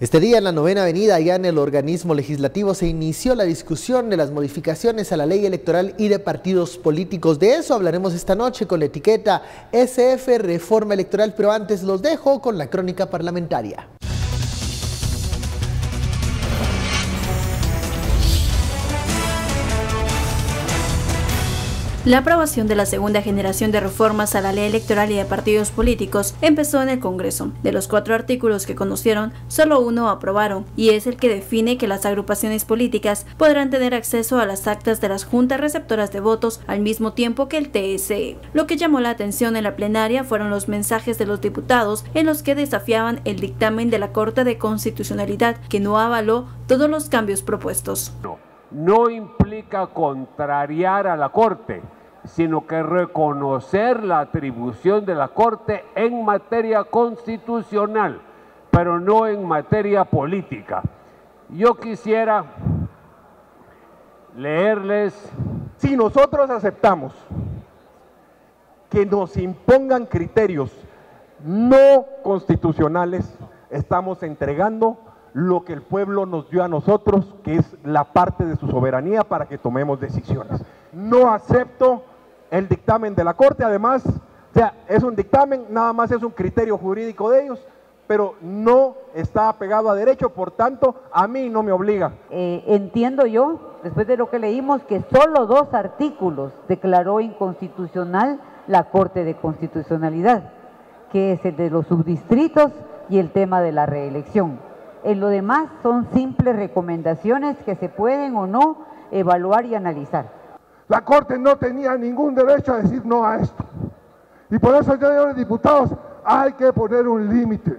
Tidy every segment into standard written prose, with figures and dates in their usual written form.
Este día en la 9ª Avenida, allá en el organismo legislativo, se inició la discusión de las modificaciones a la ley electoral y de partidos políticos. De eso hablaremos esta noche con la etiqueta SF Reforma Electoral, pero antes los dejo con la crónica parlamentaria. La aprobación de la segunda generación de reformas a la ley electoral y de partidos políticos empezó en el Congreso. De los 4 artículos que conocieron, solo uno aprobaron, y es el que define que las agrupaciones políticas podrán tener acceso a las actas de las juntas receptoras de votos al mismo tiempo que el TSE. Lo que llamó la atención en la plenaria fueron los mensajes de los diputados en los que desafiaban el dictamen de la Corte de Constitucionalidad, que no avaló todos los cambios propuestos. No implica contrariar a la Corte, sino que reconocer la atribución de la Corte en materia constitucional, pero no en materia política. Yo quisiera leerles. Si nosotros aceptamos que nos impongan criterios no constitucionales, estamos entregando lo que el pueblo nos dio a nosotros, que es la parte de su soberanía para que tomemos decisiones. No acepto el dictamen de la Corte, además, o sea, es un dictamen, nada más es un criterio jurídico de ellos, pero no está apegado a derecho, por tanto, a mí no me obliga. Entiendo yo, después de lo que leímos, que solo 2 artículos declaró inconstitucional la Corte de Constitucionalidad, que es el de los subdistritos y el tema de la reelección. En lo demás son simples recomendaciones que se pueden o no evaluar y analizar. La Corte no tenía ningún derecho a decir no a esto. Y por eso, señores diputados, hay que poner un límite.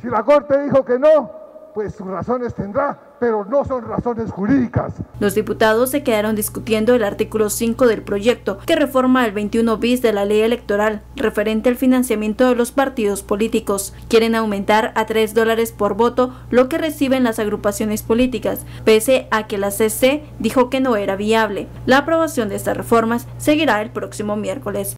Si la Corte dijo que no, pues sus razones tendrá, pero no son razones jurídicas. Los diputados se quedaron discutiendo el artículo 5 del proyecto, que reforma el 21 bis de la ley electoral, referente al financiamiento de los partidos políticos. Quieren aumentar a $3 por voto lo que reciben las agrupaciones políticas, pese a que la CC dijo que no era viable. La aprobación de estas reformas seguirá el próximo miércoles.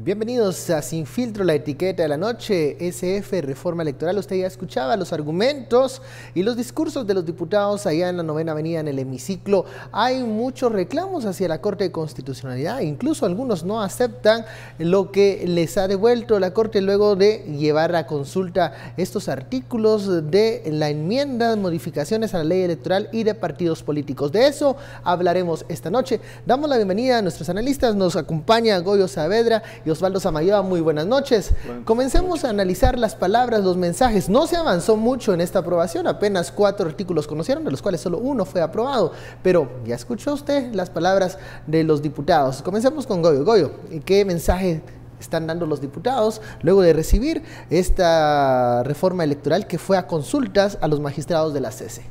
Bienvenidos a Sin Filtro, la etiqueta de la noche, SF Reforma Electoral. Usted ya escuchaba los argumentos y los discursos de los diputados allá en la 9ª Avenida, en el hemiciclo. Hay muchos reclamos hacia la Corte de Constitucionalidad, incluso algunos no aceptan lo que les ha devuelto la Corte luego de llevar a consulta estos artículos de la enmienda, modificaciones a la ley electoral y de partidos políticos. De eso hablaremos esta noche. Damos la bienvenida a nuestros analistas. Nos acompaña Goyo Saavedra y Osvaldo Samayoa. Muy buenas noches. Comencemos a analizar las palabras, los mensajes. No se avanzó mucho en esta aprobación, apenas 4 artículos conocieron, de los cuales solo uno fue aprobado, pero ya escuchó usted las palabras de los diputados. Comencemos con Goyo. Goyo, ¿qué mensaje están dando los diputados luego de recibir esta reforma electoral que fue a consultas a los magistrados de la CC?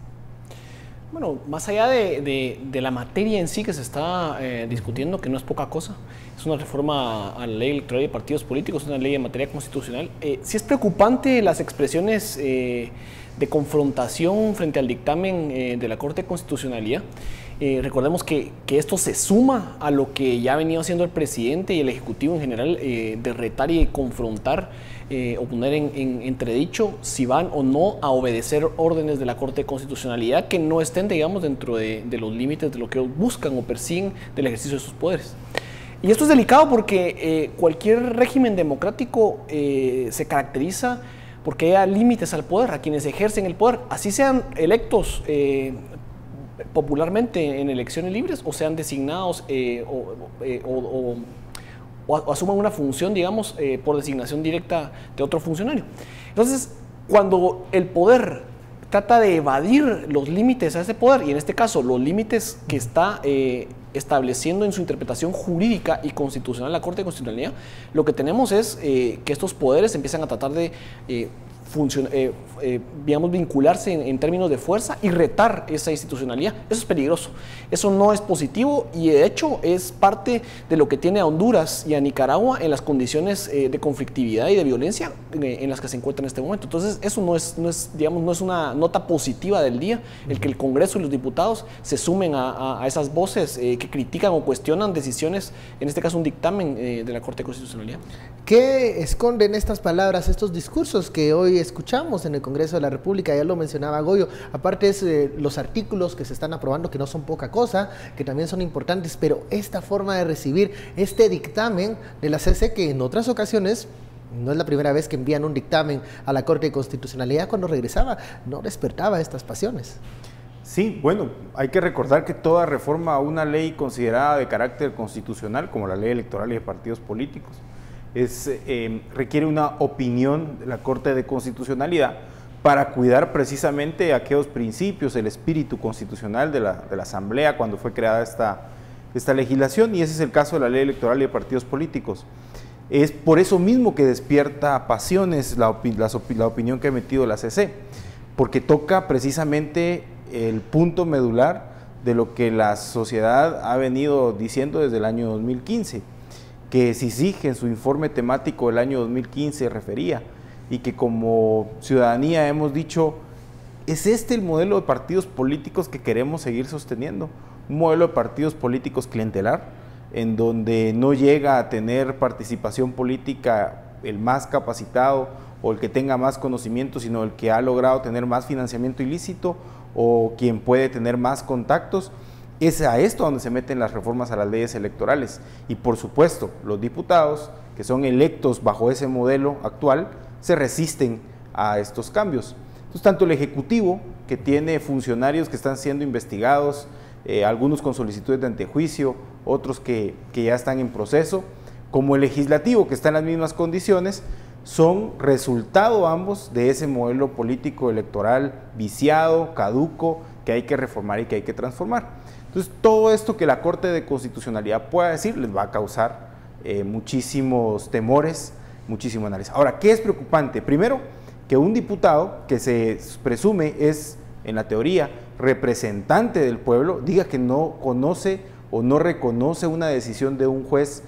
Bueno, más allá de la materia en sí que se está discutiendo, que no es poca cosa, es una reforma a la ley electoral de partidos políticos, una ley en materia constitucional. Sí es preocupante las expresiones de confrontación frente al dictamen de la Corte de Constitucionalidad. Recordemos que esto se suma a lo que ya ha venido haciendo el presidente y el Ejecutivo en general, de retar y confrontar o poner en entredicho si van o no a obedecer órdenes de la Corte de Constitucionalidad que no estén, digamos, dentro de los límites de lo que buscan o persiguen del ejercicio de sus poderes. Y esto es delicado porque cualquier régimen democrático se caracteriza porque hay límites al poder, a quienes ejercen el poder, así sean electos popularmente en elecciones libres o sean designados o asuman una función, digamos, por designación directa de otro funcionario. Entonces, cuando el poder trata de evadir los límites a ese poder, y en este caso los límites que está estableciendo en su interpretación jurídica y constitucional la Corte de Constitucionalidad, lo que tenemos es que estos poderes empiezan a tratar de digamos, vincularse en términos de fuerza y retar esa institucionalidad. Eso es peligroso, eso no es positivo y de hecho es parte de lo que tiene a Honduras y a Nicaragua en las condiciones de conflictividad y de violencia en las que se encuentran en este momento. Entonces eso no es una nota positiva del día, el que el Congreso y los diputados se sumen a esas voces que critican o cuestionan decisiones, en este caso un dictamen de la Corte de Constitucionalidad. ¿Qué esconden estas palabras, estos discursos que hoy escuchamos en el Congreso de la República? Ya lo mencionaba Goyo, aparte es los artículos que se están aprobando, que no son poca cosa, que también son importantes, pero esta forma de recibir este dictamen de la CC, que en otras ocasiones, no es la primera vez que envían un dictamen a la Corte de Constitucionalidad, cuando regresaba no despertaba estas pasiones. Sí, bueno, hay que recordar que toda reforma a una ley considerada de carácter constitucional, como la ley electoral y de partidos políticos, requiere una opinión de la Corte de Constitucionalidad para cuidar precisamente aquellos principios, el espíritu constitucional de la Asamblea cuando fue creada esta legislación, y ese es el caso de la ley electoral y de partidos políticos. Es por eso mismo que despierta pasiones la opinión que ha emitido la CC, porque toca precisamente el punto medular de lo que la sociedad ha venido diciendo desde el año 2015, que CICIG en su informe temático del año 2015 refería, y que como ciudadanía hemos dicho, ¿es este el modelo de partidos políticos que queremos seguir sosteniendo? Un modelo de partidos políticos clientelar, en donde no llega a tener participación política el más capacitado o el que tenga más conocimiento, sino el que ha logrado tener más financiamiento ilícito o quien puede tener más contactos. Es a esto donde se meten las reformas a las leyes electorales, y por supuesto los diputados que son electos bajo ese modelo actual se resisten a estos cambios. Entonces, tanto el Ejecutivo, que tiene funcionarios que están siendo investigados, algunos con solicitudes de antejuicio, otros que ya están en proceso, como el Legislativo, que está en las mismas condiciones, son resultado ambos de ese modelo político electoral viciado, caduco, que hay que reformar y que hay que transformar. Entonces, todo esto que la Corte de Constitucionalidad pueda decir les va a causar muchísimos temores, muchísimo análisis. Ahora, ¿qué es preocupante? Primero, que un diputado que se presume es, en la teoría, representante del pueblo, diga que no conoce o no reconoce una decisión de un juez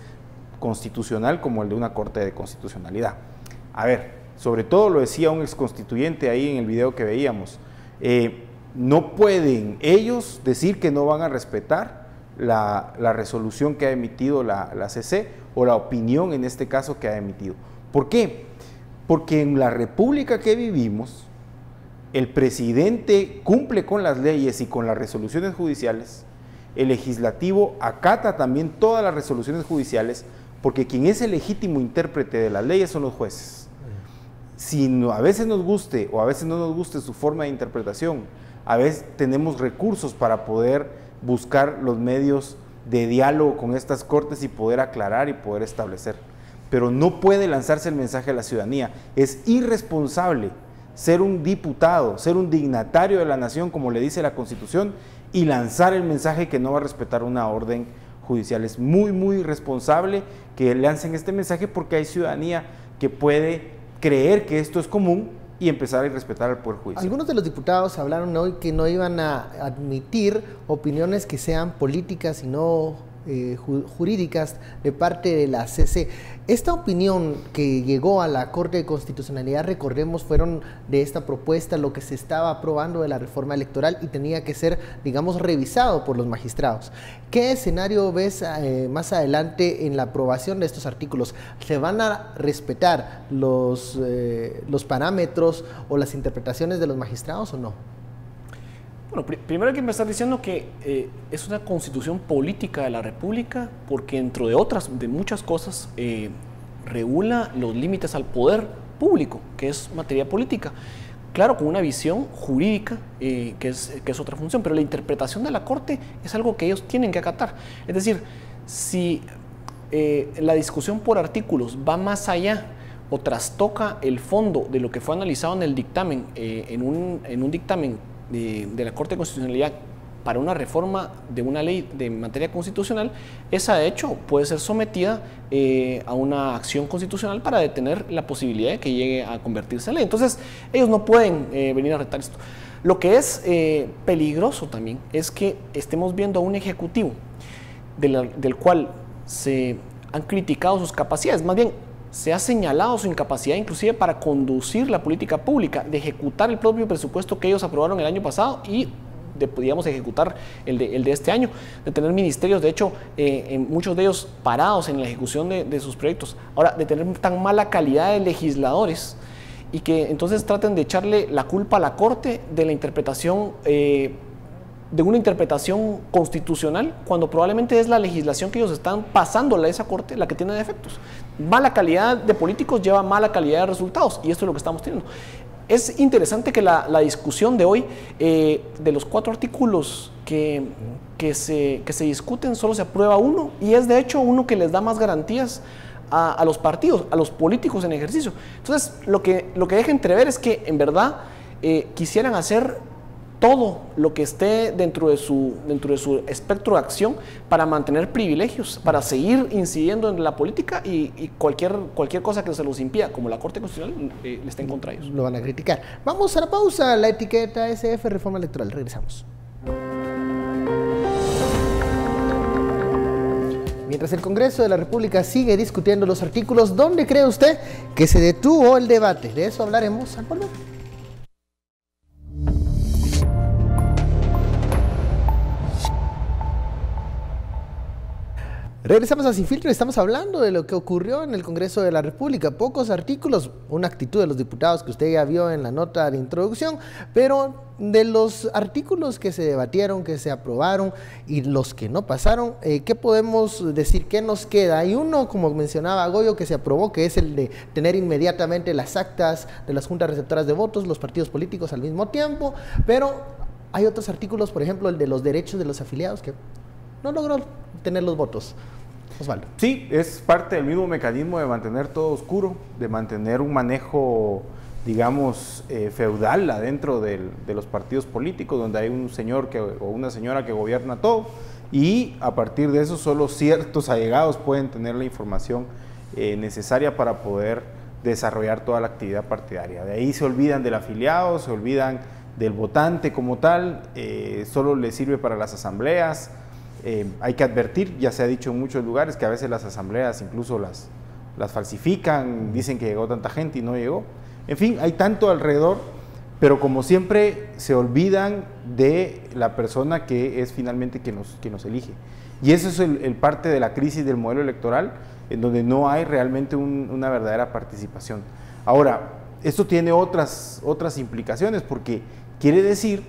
constitucional como el de una Corte de Constitucionalidad. A ver, sobre todo lo decía un exconstituyente ahí en el video que veíamos, no pueden ellos decir que no van a respetar la resolución que ha emitido la CC o la opinión en este caso que ha emitido. ¿Por qué? Porque en la república que vivimos, el presidente cumple con las leyes y con las resoluciones judiciales, el legislativo acata también todas las resoluciones judiciales, porque quien es el legítimo intérprete de las leyes son los jueces. Si no, a veces nos guste o a veces no nos guste su forma de interpretación, a veces tenemos recursos para poder buscar los medios de diálogo con estas cortes y poder aclarar y poder establecer. Pero no puede lanzarse el mensaje a la ciudadanía. Es irresponsable ser un diputado, ser un dignatario de la nación, como le dice la Constitución, y lanzar el mensaje que no va a respetar una orden judicial. Es muy, muy irresponsable que lancen este mensaje, porque hay ciudadanía que puede creer que esto es común y empezar a irrespetar al Poder Judicial. Algunos de los diputados hablaron hoy que no iban a admitir opiniones que sean políticas y no jurídicas de parte de la CC. Esta opinión que llegó a la Corte de Constitucionalidad, recordemos, fueron de esta propuesta lo que se estaba aprobando de la reforma electoral y tenía que ser, digamos, revisado por los magistrados. ¿Qué escenario ves más adelante en la aprobación de estos artículos? ¿Se van a respetar los parámetros o las interpretaciones de los magistrados o no? Bueno, primero hay que empezar diciendo que es una constitución política de la República, porque dentro de muchas cosas, regula los límites al poder público, que es materia política. Claro, con una visión jurídica, que es otra función, pero la interpretación de la Corte es algo que ellos tienen que acatar. Es decir, si la discusión por artículos va más allá o trastoca el fondo de lo que fue analizado en el dictamen, en un dictamen de la Corte de Constitucionalidad para una reforma de una ley de materia constitucional, esa de hecho puede ser sometida a una acción constitucional para detener la posibilidad de que llegue a convertirse en ley. Entonces, ellos no pueden venir a retar esto. Lo que es peligroso también es que estemos viendo a un ejecutivo del cual se han criticado sus capacidades, más bien se ha señalado su incapacidad inclusive para conducir la política pública, de ejecutar el propio presupuesto que ellos aprobaron el año pasado y digamos, ejecutar el de este año, de tener ministerios, de hecho, muchos de ellos parados en la ejecución de sus proyectos. Ahora, de tener tan mala calidad de legisladores y que entonces traten de echarle la culpa a la Corte de la interpretación, de una interpretación constitucional, cuando probablemente es la legislación que ellos están pasándole a esa Corte la que tiene defectos. Mala calidad de políticos lleva mala calidad de resultados, y esto es lo que estamos teniendo. Es interesante que la discusión de hoy, de los 4 artículos que se discuten, solo se aprueba uno, y es de hecho uno que les da más garantías a los partidos, a los políticos en ejercicio. Entonces, lo que deja entrever es que en verdad quisieran hacer todo lo que esté dentro de su espectro de acción para mantener privilegios, para seguir incidiendo en la política, y cualquier cosa que se los impida, como la Corte Constitucional, le está en contra de ellos. Lo van a criticar. Vamos a la pausa. La etiqueta SF Reforma Electoral. Regresamos. Mientras el Congreso de la República sigue discutiendo los artículos, ¿dónde cree usted que se detuvo el debate? De eso hablaremos al volver. Regresamos a Sin Filtro y estamos hablando de lo que ocurrió en el Congreso de la República. Pocos artículos, una actitud de los diputados que usted ya vio en la nota de introducción, pero de los artículos que se debatieron, que se aprobaron y los que no pasaron, ¿qué podemos decir? ¿Qué nos queda? Hay uno, como mencionaba Goyo, que se aprobó, que es el de tener inmediatamente las actas de las juntas receptoras de votos, los partidos políticos al mismo tiempo, pero hay otros artículos, por ejemplo, el de los derechos de los afiliados, que no logró tener los votos. Osvaldo. Sí, es parte del mismo mecanismo de mantener todo oscuro, de mantener un manejo, digamos, feudal adentro de los partidos políticos, donde hay un señor o una señora que gobierna todo, y a partir de eso solo ciertos allegados pueden tener la información necesaria para poder desarrollar toda la actividad partidaria. De ahí se olvidan del afiliado, se olvidan del votante como tal, solo le sirve para las asambleas. Hay que advertir, ya se ha dicho en muchos lugares, que a veces las asambleas incluso las falsifican, dicen que llegó tanta gente y no llegó. En fin, hay tanto alrededor, pero como siempre se olvidan de la persona que es finalmente que nos elige. Y eso es el parte de la crisis del modelo electoral, en donde no hay realmente una verdadera participación. Ahora, esto tiene otras implicaciones, porque quiere decir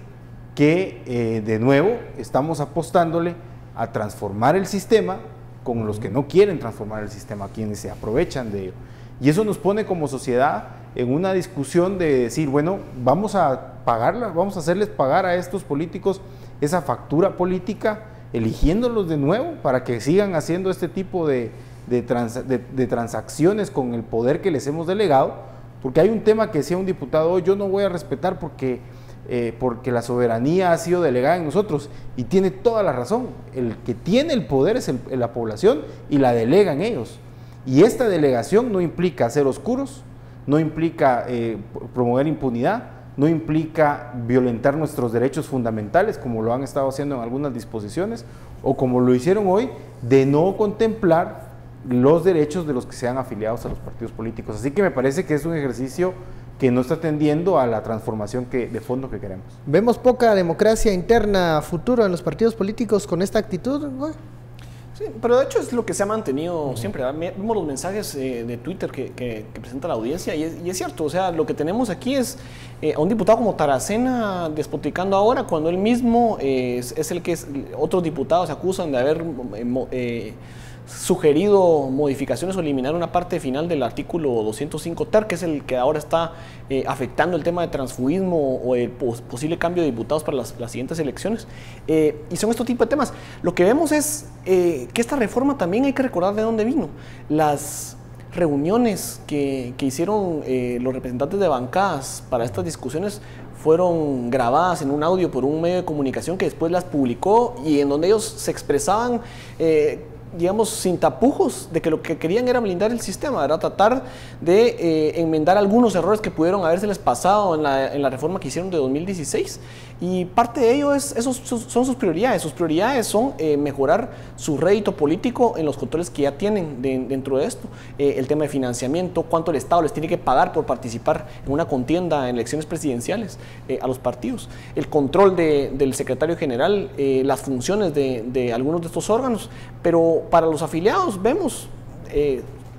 que de nuevo estamos apostándole a transformar el sistema con los que no quieren transformar el sistema, quienes se aprovechan de ello. Y eso nos pone como sociedad en una discusión de decir, bueno, vamos a pagarla, vamos a hacerles pagar a estos políticos esa factura política, eligiéndolos de nuevo para que sigan haciendo este tipo de transacciones con el poder que les hemos delegado, porque hay un tema que decía un diputado, yo no voy a respetar porque la soberanía ha sido delegada en nosotros, y tiene toda la razón. El que tiene el poder es la población, y la delegan ellos, y esta delegación no implica ser oscuros, no implica promover impunidad, no implica violentar nuestros derechos fundamentales, como lo han estado haciendo en algunas disposiciones, o como lo hicieron hoy, de no contemplar los derechos de los que sean afiliados a los partidos políticos. Así que me parece que es un ejercicio que no está atendiendo a la transformación de fondo que queremos. ¿Vemos poca democracia interna a futuro en los partidos políticos con esta actitud? Sí, pero de hecho es lo que se ha mantenido siempre. Vemos los mensajes de Twitter que presenta la audiencia, y es cierto, o sea, lo que tenemos aquí es a un diputado como Taracena despoticando ahora, cuando él mismo es el que otros diputados acusan de haber sugerido modificaciones o eliminar una parte final del artículo 205 ter, que es el que ahora está afectando el tema de transfugismo o el posible cambio de diputados para las siguientes elecciones. Y son estos tipos de temas. Lo que vemos es que esta reforma también hay que recordar de dónde vino. Las reuniones que hicieron los representantes de bancadas para estas discusiones fueron grabadas en un audio por un medio de comunicación que después las publicó, y en donde ellos se expresaban digamos, sin tapujos, de que lo que querían era blindar el sistema, era tratar de enmendar algunos errores que pudieron habérseles pasado en la reforma que hicieron de 2016, Y parte de ello son sus prioridades. Sus prioridades son mejorar su rédito político en los controles que ya tienen dentro de esto. El tema de financiamiento, cuánto el Estado les tiene que pagar por participar en una contienda en elecciones presidenciales a los partidos. El control del secretario general, las funciones de algunos de estos órganos. Pero para los afiliados vemos...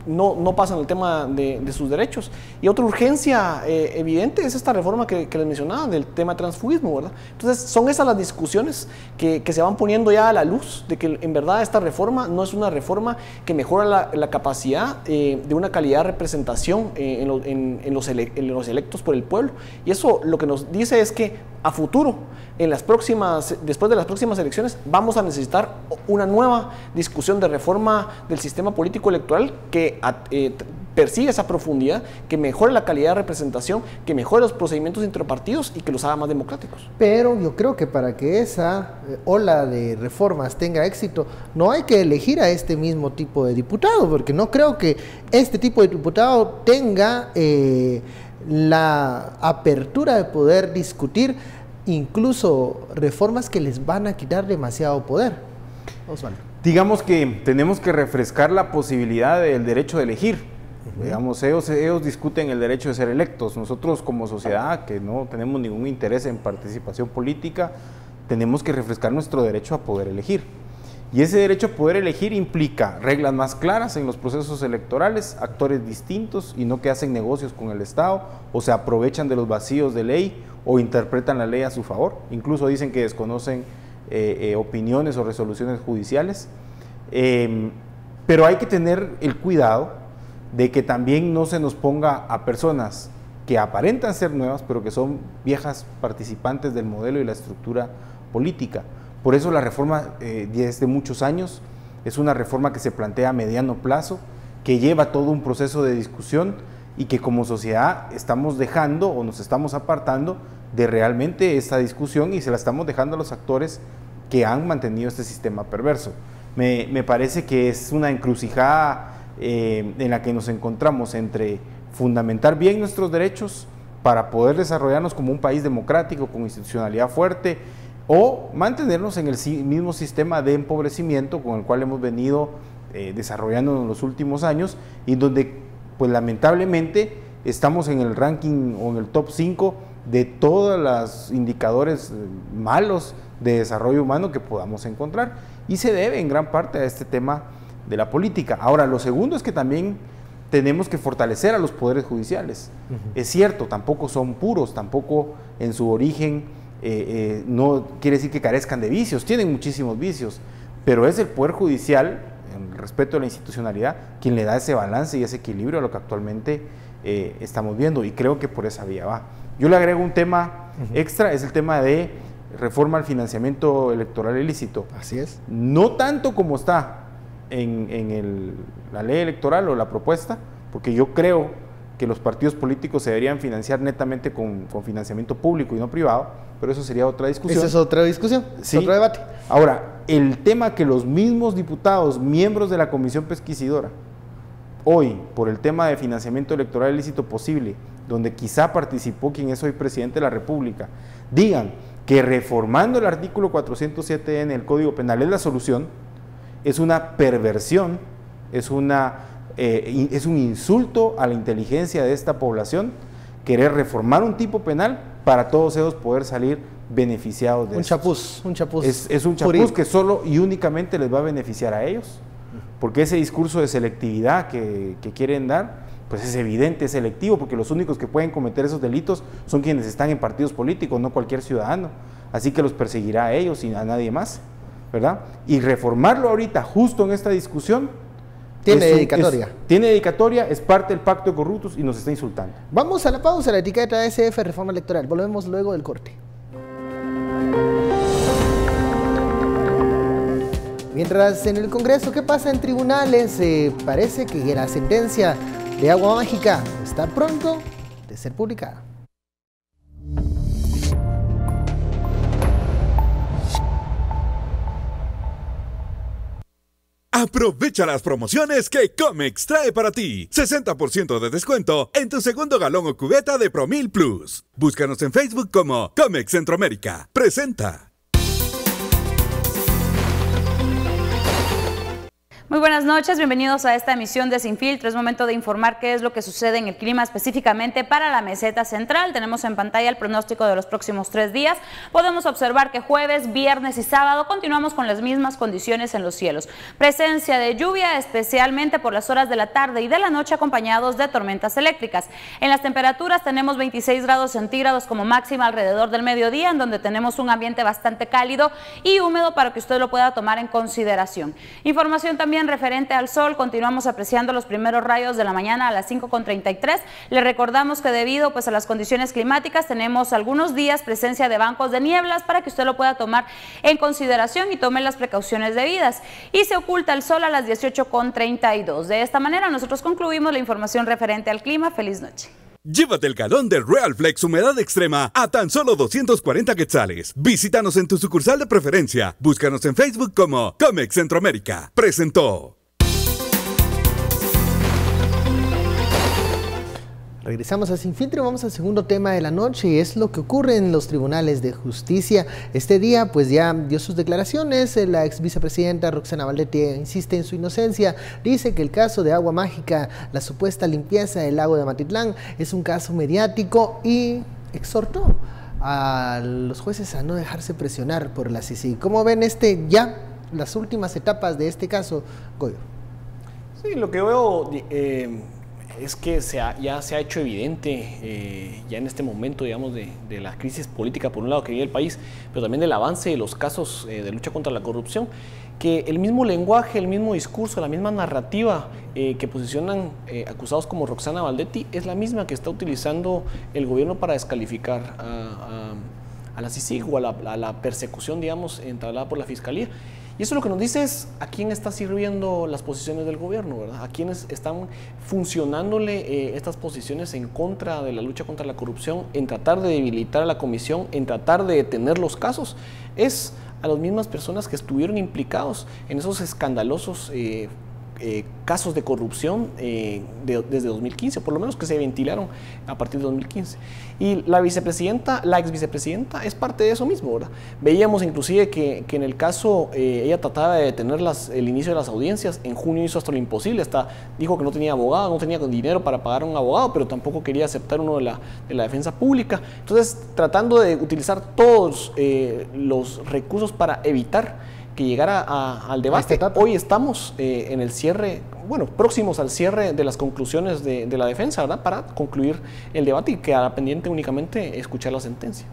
No pasan el tema de sus derechos. Y otra urgencia evidente es esta reforma que les mencionaba del tema de transfugismo, ¿verdad? Entonces son esas las discusiones que se van poniendo ya a la luz de que en verdad esta reforma no es una reforma que mejora la capacidad de una calidad de representación en los electos por el pueblo. Y eso lo que nos dice es que a futuro, después de las próximas elecciones, vamos a necesitar una nueva discusión de reforma del sistema político electoral que persigue esa profundidad, que mejore la calidad de representación, que mejore los procedimientos interpartidos y que los haga más democráticos. Pero yo creo que para que esa ola de reformas tenga éxito, no hay que elegir a este mismo tipo de diputado, porque no creo que este tipo de diputado tenga la apertura de poder discutir incluso reformas que les van a quitar demasiado poder. Osvaldo. Digamos que tenemos que refrescar la posibilidad del derecho de elegir. Digamos, ellos discuten el derecho de ser electos. Nosotros como sociedad, que no tenemos ningún interés en participación política, tenemos que refrescar nuestro derecho a poder elegir. Y ese derecho a poder elegir implica reglas más claras en los procesos electorales, actores distintos y no que hacen negocios con el Estado o se aprovechan de los vacíos de ley o interpretan la ley a su favor. Incluso dicen que desconocen opiniones o resoluciones judiciales. Pero hay que tener el cuidado de que también no se nos ponga a personas que aparentan ser nuevas, pero que son viejas participantes del modelo y la estructura política. Por eso la reforma desde muchos años es una reforma que se plantea a mediano plazo, que lleva todo un proceso de discusión y que como sociedad estamos dejando o nos estamos apartando de realmente esta discusión y se la estamos dejando a los actores que han mantenido este sistema perverso. Me parece que es una encrucijada en la que nos encontramos entre fundamentar bien nuestros derechos para poder desarrollarnos como un país democrático, con institucionalidad fuerte, o mantenernos en el mismo sistema de empobrecimiento con el cual hemos venido desarrollándonos en los últimos años y donde pues lamentablemente estamos en el ranking o en el top 5 de todos los indicadores malos de desarrollo humano que podamos encontrar y se debe en gran parte a este tema de la política. Ahora, lo segundo es que también tenemos que fortalecer a los poderes judiciales. Es cierto, tampoco son puros, tampoco en su origen no quiere decir que carezcan de vicios, tienen muchísimos vicios, pero es el Poder Judicial, en respeto a la institucionalidad, quien le da ese balance y ese equilibrio a lo que actualmente estamos viendo, y creo que por esa vía va. Yo le agrego un tema extra, es el tema de reforma al financiamiento electoral ilícito. Así es. No tanto como está en la ley electoral o la propuesta, porque yo creo que los partidos políticos se deberían financiar netamente con financiamiento público y no privado, pero eso sería otra discusión. Esa es otra discusión, sí. Otro debate. Ahora, el tema que los mismos diputados, miembros de la Comisión Pesquisidora, hoy, por el tema de financiamiento electoral ilícito posible, donde quizá participó quien es hoy presidente de la República, digan que reformando el artículo 407 en el Código Penal es la solución, es una perversión, es un insulto a la inteligencia de esta población, querer reformar un tipo penal para todos ellos poder salir beneficiados de eso. Un chapuz. Es un chapuz que solo y únicamente les va a beneficiar a ellos, porque ese discurso de selectividad que quieren dar, pues es evidente, es selectivo, porque los únicos que pueden cometer esos delitos son quienes están en partidos políticos, no cualquier ciudadano, así que los perseguirá a ellos y a nadie más, ¿verdad? Y reformarlo ahorita, justo en esta discusión, tiene dedicatoria. Tiene dedicatoria, es parte del pacto de corruptos y nos está insultando. Vamos a la pausa, la etiqueta SF Reforma Electoral. Volvemos luego del corte. Mientras en el Congreso, ¿qué pasa en tribunales? Parece que la sentencia de Agua Mágica está pronto de ser publicada. Aprovecha las promociones que Comex trae para ti. 60% de descuento en tu segundo galón o cubeta de Promil Plus. Búscanos en Facebook como Comex Centroamérica. Presenta. Muy buenas noches, bienvenidos a esta emisión de Sin Filtro. Es momento de informar qué es lo que sucede en el clima específicamente para la meseta central. Tenemos en pantalla el pronóstico de los próximos 3 días. Podemos observar que jueves, viernes y sábado continuamos con las mismas condiciones en los cielos. Presencia de lluvia, especialmente por las horas de la tarde y de la noche, acompañados de tormentas eléctricas. En las temperaturas tenemos 26 grados centígrados como máxima alrededor del mediodía, en donde tenemos un ambiente bastante cálido y húmedo para que usted lo pueda tomar en consideración. Información también referente al sol, continuamos apreciando los primeros rayos de la mañana a las 5:33. Le recordamos que debido a las condiciones climáticas tenemos algunos días presencia de bancos de nieblas para que usted lo pueda tomar en consideración y tome las precauciones debidas. Y se oculta el sol a las 18:32. De esta manera nosotros concluimos la información referente al clima. Feliz noche. Llévate el galón de Real Flex Humedad Extrema a tan solo 240 quetzales. Visítanos en tu sucursal de preferencia. Búscanos en Facebook como Comex Centroamérica. Presentó. Regresamos a Sin Filtro y vamos al segundo tema de la noche, y es lo que ocurre en los tribunales de justicia. Este día pues ya dio sus declaraciones. La ex vicepresidenta Roxana Valdetti insiste en su inocencia, dice que el caso de Agua Mágica, la supuesta limpieza del lago de Amatitlán, es un caso mediático, y exhortó a los jueces a no dejarse presionar por la CICIG. ¿Cómo ven las últimas etapas de este caso, Goyo? Sí, lo que veo es que ya se ha hecho evidente ya en este momento, digamos, de la crisis política por un lado que vive el país, pero también del avance de los casos de lucha contra la corrupción, que el mismo lenguaje, el mismo discurso, la misma narrativa que posicionan acusados como Roxana Valdetti es la misma que está utilizando el gobierno para descalificar a la CICIG o a la persecución, digamos, entablada por la Fiscalía. Y eso lo que nos dice es a quién está sirviendo las posiciones del gobierno, ¿verdad? A quiénes están funcionándole estas posiciones en contra de la lucha contra la corrupción, en tratar de debilitar a la comisión, en tratar de detener los casos. Es a las mismas personas que estuvieron implicados en esos escandalosos casos de corrupción desde 2015, por lo menos que se ventilaron a partir de 2015. Y la ex vicepresidenta es parte de eso mismo, ¿verdad? Veíamos inclusive que en el caso ella trataba de detener el inicio de las audiencias. En junio hizo hasta lo imposible, hasta dijo que no tenía abogado, no tenía dinero para pagar a un abogado, pero tampoco quería aceptar uno de la defensa pública. Entonces, tratando de utilizar todos los recursos para evitar que llegara al debate. Hoy estamos en el cierre, próximos al cierre de las conclusiones de la defensa, ¿verdad? Para concluir el debate y quedará pendiente únicamente escuchar la sentencia.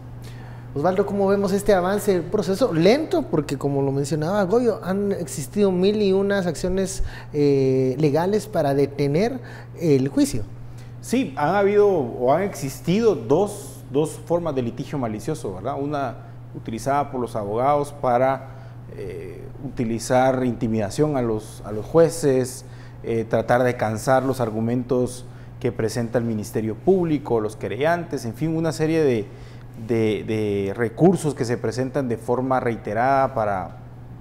Osvaldo, ¿cómo vemos este avance? Un proceso lento, porque como lo mencionaba Goyo, han existido 1001 acciones legales para detener el juicio. Sí, han existido dos formas de litigio malicioso, ¿verdad? Una utilizada por los abogados para utilizar intimidación a los jueces, tratar de cansar los argumentos que presenta el Ministerio Público, los querellantes, en fin, una serie de recursos que se presentan de forma reiterada para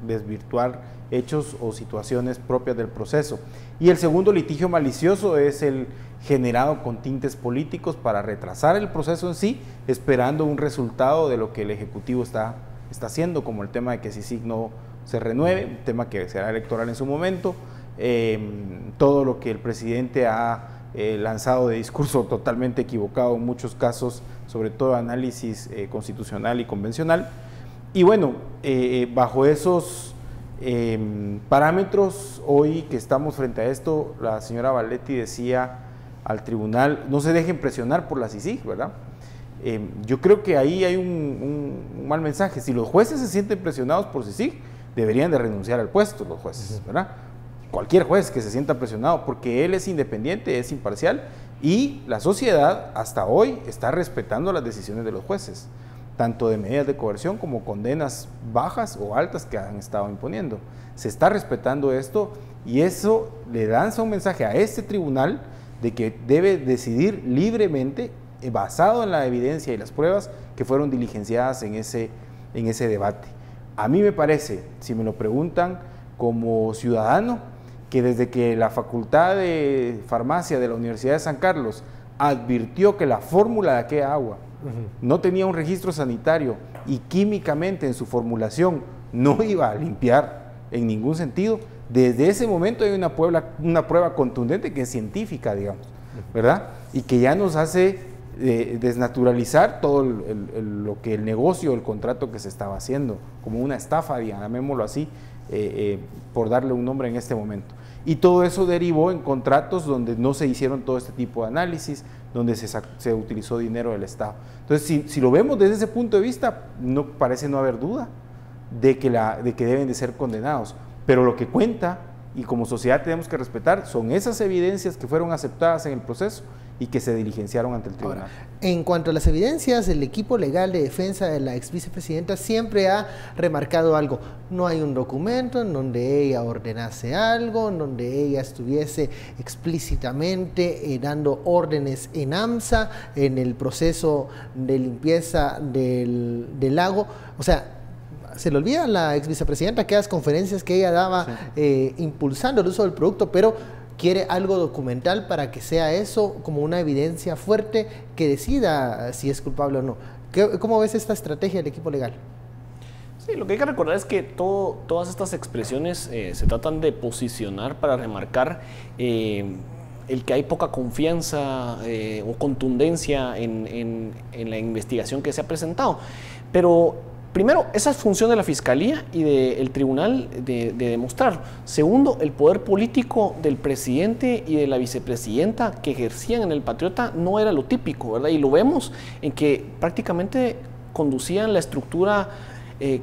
desvirtuar hechos o situaciones propias del proceso. Y el segundo litigio malicioso es el generado con tintes políticos para retrasar el proceso en sí, esperando un resultado de lo que el Ejecutivo está haciendo, como el tema de que CICIG no se renueve, un tema que será electoral en su momento, todo lo que el presidente ha lanzado de discurso totalmente equivocado en muchos casos, sobre todo análisis constitucional y convencional. Y bueno, bajo esos parámetros, hoy que estamos frente a esto, la señora Valdetti decía al tribunal, no se dejen presionar por la CICIG, ¿verdad? Yo creo que ahí hay un mal mensaje. Si los jueces se sienten presionados por CICIG, deberían de renunciar al puesto los jueces, ¿verdad? Cualquier juez que se sienta presionado, porque él es independiente, es imparcial, y la sociedad hasta hoy está respetando las decisiones de los jueces, tanto de medidas de coerción como condenas bajas o altas que han estado imponiendo. Se está respetando esto, y eso le lanza un mensaje a este tribunal de que debe decidir libremente, basado en la evidencia y las pruebas que fueron diligenciadas en ese debate. A mí me parece, si me lo preguntan, como ciudadano, que desde que la Facultad de Farmacia de la Universidad de San Carlos advirtió que la fórmula de aquella agua no tenía un registro sanitario y químicamente en su formulación no iba a limpiar en ningún sentido, desde ese momento hay una prueba contundente que es científica, digamos, ¿verdad? Y que ya nos hace desnaturalizar todo lo que el negocio, el contrato que se estaba haciendo, como una estafa, llamémoslo así, por darle un nombre en este momento. Y todo eso derivó en contratos donde no se hicieron todo este tipo de análisis, donde se utilizó dinero del Estado. Entonces, si lo vemos desde ese punto de vista, no parece no haber duda de que deben de ser condenados. Pero lo que cuenta, y como sociedad tenemos que respetar, son esas evidencias que fueron aceptadas en el proceso y que se diligenciaron ante el tribunal. Ahora, en cuanto a las evidencias, el equipo legal de defensa de la ex vicepresidenta siempre ha remarcado algo. No hay un documento en donde ella ordenase algo, en donde ella estuviese explícitamente dando órdenes en AMSA, en el proceso de limpieza del lago. O sea, se le olvida a la ex vicepresidenta aquellas conferencias que ella daba impulsando el uso del producto, pero quiere algo documental para que sea eso como una evidencia fuerte que decida si es culpable o no. ¿Cómo ves esta estrategia del equipo legal? Sí, lo que hay que recordar es que todas estas expresiones se tratan de posicionar para remarcar el que hay poca confianza o contundencia en la investigación que se ha presentado. Pero primero, esa es función de la Fiscalía y del Tribunal de demostrar. Segundo, el poder político del presidente y de la vicepresidenta que ejercían en el Patriota no era lo típico, ¿verdad? Y lo vemos en que prácticamente conducían la estructura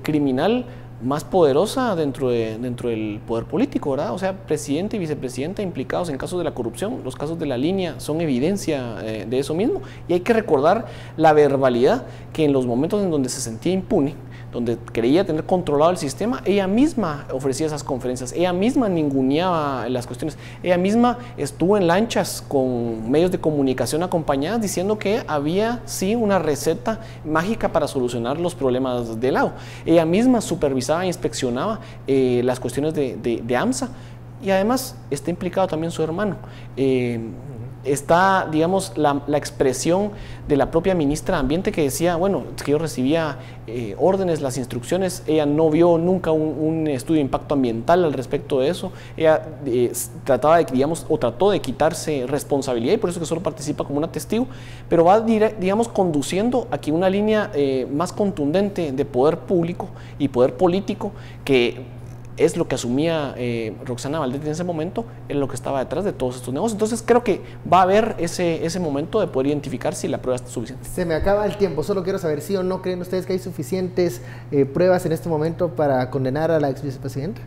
criminal más poderosa dentro del poder político, ¿verdad? O sea, presidente y vicepresidenta implicados en casos de la corrupción, los casos de la línea son evidencia de eso mismo, y hay que recordar la verbalidad que en los momentos en donde se sentía impune, donde creía tener controlado el sistema, ella misma ofrecía esas conferencias, ella misma ninguneaba las cuestiones, ella misma estuvo en lanchas con medios de comunicación acompañadas diciendo que había sí una receta mágica para solucionar los problemas del lago. Ella misma supervisaba e inspeccionaba las cuestiones de AMSA, y además está implicado también su hermano. Está, digamos, la expresión de la propia ministra de Ambiente que decía, bueno, es que yo recibía órdenes, las instrucciones, ella no vio nunca un estudio de impacto ambiental al respecto de eso, ella trataba de, digamos, o trató de quitarse responsabilidad, y por eso que solo participa como una testigo, pero va, digamos, conduciendo aquí una línea más contundente de poder público y poder político, que es lo que asumía Roxana Valdez en ese momento, en lo que estaba detrás de todos estos negocios. Entonces creo que va a haber ese momento de poder identificar si la prueba es suficiente. Se me acaba el tiempo, solo quiero saber si o no creen ustedes que hay suficientes pruebas en este momento para condenar a la ex vicepresidenta.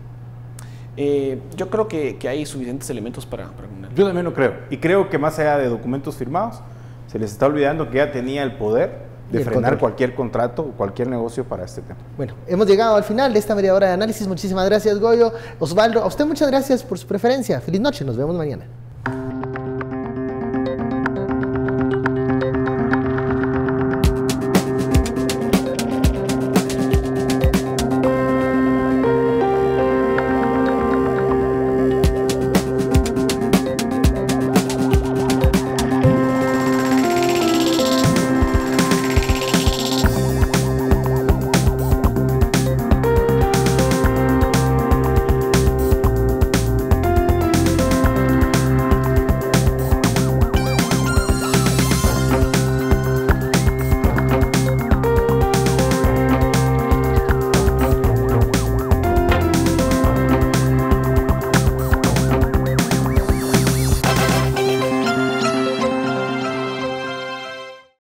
Yo creo que hay suficientes elementos para condenar. Yo también lo creo, y creo que más allá de documentos firmados, se les está olvidando que ella tenía el poder de frenar cualquier contrato o cualquier negocio para este tema. Bueno, hemos llegado al final de esta media hora de análisis. Muchísimas gracias, Goyo. Osvaldo, a usted muchas gracias por su preferencia. Feliz noche, nos vemos mañana.